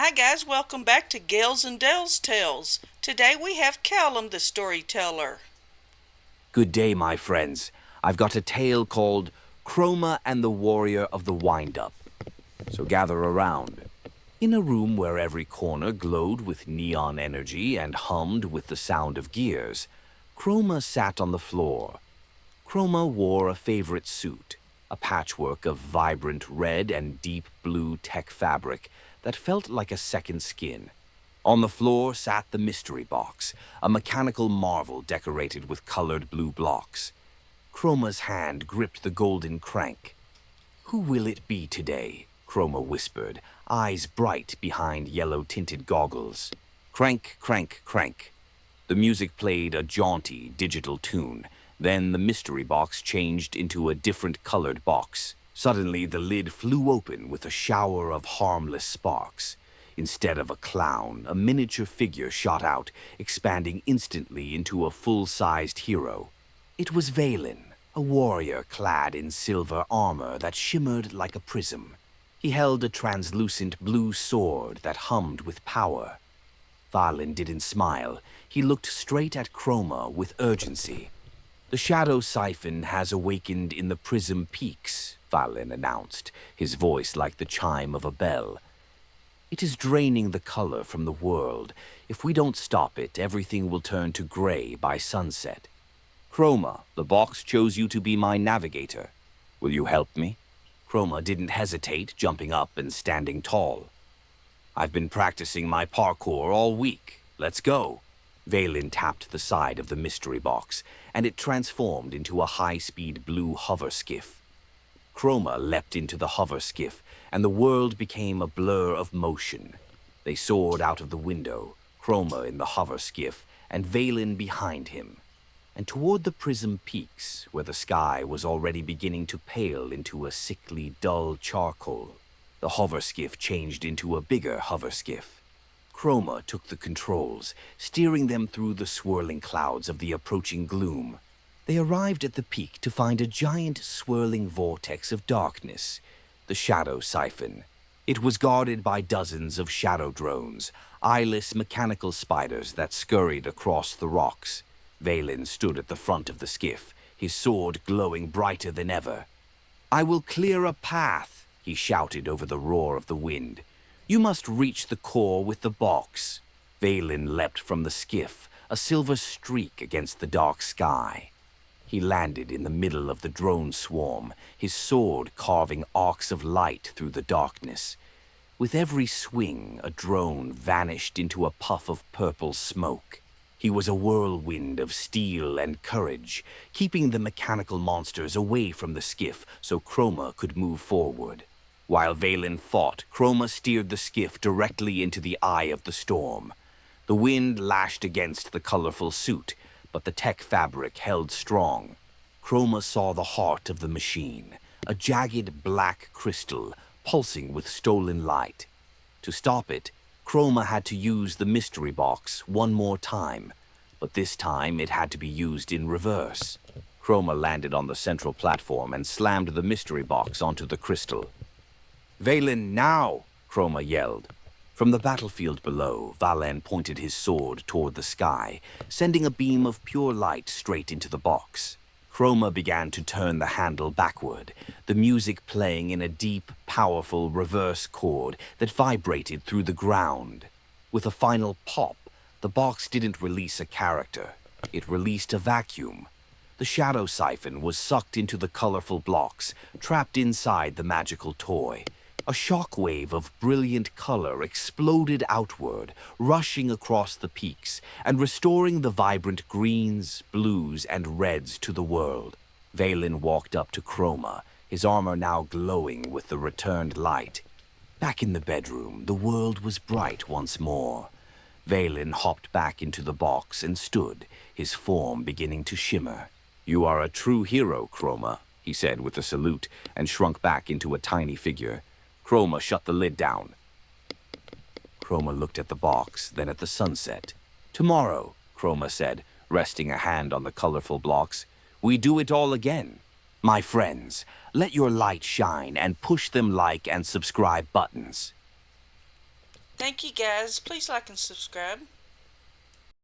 Hi guys, welcome back to Gales and Dale's Tales. Today we have Callum the storyteller. Good day, my friends. I've got a tale called Chroma and the Warrior of the Wind-Up. So gather around. In a room where every corner glowed with neon energy and hummed with the sound of gears, Chroma sat on the floor. Chroma wore a favorite suit, a patchwork of vibrant red and deep blue tech fabric that felt like a second skin. On the floor sat the mystery box, a mechanical marvel decorated with colored blue blocks. Chroma's hand gripped the golden crank. "Who will it be today?" Chroma whispered, eyes bright behind yellow-tinted goggles. Crank, crank, crank. The music played a jaunty digital tune. Then the mystery box changed into a different colored box. Suddenly, the lid flew open with a shower of harmless sparks. Instead of a clown, a miniature figure shot out, expanding instantly into a full-sized hero. It was Valen, a warrior clad in silver armor that shimmered like a prism. He held a translucent blue sword that hummed with power. Valen didn't smile. He looked straight at Chroma with urgency. "The Shadow-Siphon has awakened in the Prism Peaks," Valen announced, his voice like the chime of a bell. "It is draining the color from the world. If we don't stop it, everything will turn to gray by sunset. Chroma, the box chose you to be my navigator. Will you help me?" Chroma didn't hesitate, jumping up and standing tall. "I've been practicing my parkour all week. Let's go." Valen tapped the side of the mystery box, and it transformed into a high-speed blue hover-skiff. Chroma leapt into the hover-skiff, and the world became a blur of motion. They soared out of the window, Chroma in the hover-skiff, and Valen behind him, and toward the Prism Peaks, where the sky was already beginning to pale into a sickly, dull charcoal. The hover-skiff changed into a bigger hover-skiff. Chroma took the controls, steering them through the swirling clouds of the approaching gloom. They arrived at the peak to find a giant swirling vortex of darkness, the Shadow-Siphon. It was guarded by dozens of shadow drones, eyeless mechanical spiders that scurried across the rocks. Valen stood at the front of the skiff, his sword glowing brighter than ever. "I will clear a path," he shouted over the roar of the wind. "You must reach the core with the box." Valen leapt from the skiff, a silver streak against the dark sky. He landed in the middle of the drone swarm, his sword carving arcs of light through the darkness. With every swing, a drone vanished into a puff of purple smoke. He was a whirlwind of steel and courage, keeping the mechanical monsters away from the skiff so Chroma could move forward. While Valen fought, Chroma steered the skiff directly into the eye of the storm. The wind lashed against the colorful suit, but the tech fabric held strong. Chroma saw the heart of the machine, a jagged black crystal pulsing with stolen light. To stop it, Chroma had to use the mystery box one more time, but this time it had to be used in reverse. Chroma landed on the central platform and slammed the mystery box onto the crystal. "Valen, now!" Chroma yelled. From the battlefield below, Valen pointed his sword toward the sky, sending a beam of pure light straight into the box. Chroma began to turn the handle backward, the music playing in a deep, powerful reverse chord that vibrated through the ground. With a final pop, the box didn't release a character. It released a vacuum. The Shadow-Siphon was sucked into the colorful blocks, trapped inside the magical toy. A shockwave of brilliant color exploded outward, rushing across the peaks and restoring the vibrant greens, blues, and reds to the world. Valen walked up to Chroma, his armor now glowing with the returned light. Back in the bedroom, the world was bright once more. Valen hopped back into the box and stood, his form beginning to shimmer. "You are a true hero, Chroma," he said with a salute, and shrunk back into a tiny figure. Chroma shut the lid down. Chroma looked at the box, then at the sunset. "Tomorrow," Chroma said, resting a hand on the colorful blocks, "we do it all again. My friends, let your light shine and push them like and subscribe buttons." Thank you guys. Please like and subscribe.